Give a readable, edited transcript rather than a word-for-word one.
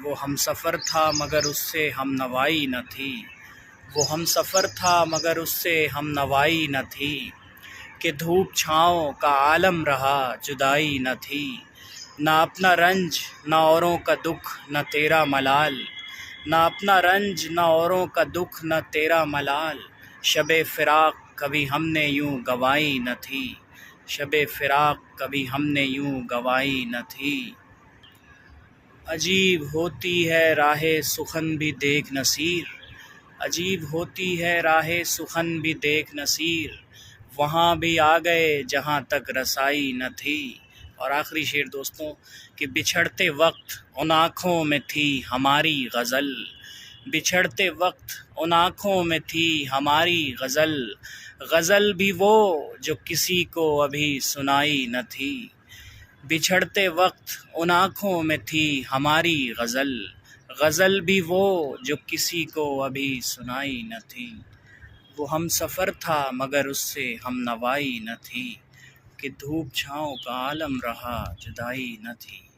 وہ ہم سفر تھا مگر اس سے ہم نوائی نہ تھی، وہ ہم سفر تھا مگر اس سے ہم نوائی نہ تھی، کہ دھوپ چھاؤں کا عالم رہا جدائی نہ تھی، نہ اپنا رنج نہ اوروں کا دکھ نہ تیرا ملال، نہ اپنا رنج نہ اوروں کا دکھ نہ تیرا ملال، شب فراق کبھی ہم نے یوں گوائی نہ تھی، شب فراق کبھی ہم نے یوں گوائی نہ تھی۔ عجیب ہوتی ہے راہ سخن بھی دیکھ نصیر، عجیب ہوتی ہے راہ سخن بھی دیکھ نصیر، وہاں بھی آ گئے جہاں تک رسائی نہ تھی۔ اور آخری شعر دوستوں کہ بچھڑتے وقت ان آنکھوں میں تھی ہماری غزل، بچھڑتے وقت ان آنکھوں میں تھی ہماری غزل، غزل بھی وہ جو کسی کو ابھی سنائی نہ تھی، بچھڑتے وقت ان آنکھوں میں تھی ہماری غزل، غزل بھی وہ جو کسی کو ابھی سنائی نہ تھی، وہ ہم سفر تھا مگر اس سے ہم نوائی نہ تھی، کہ دھوپ چھاؤں کا عالم رہا جدائی نہ تھی۔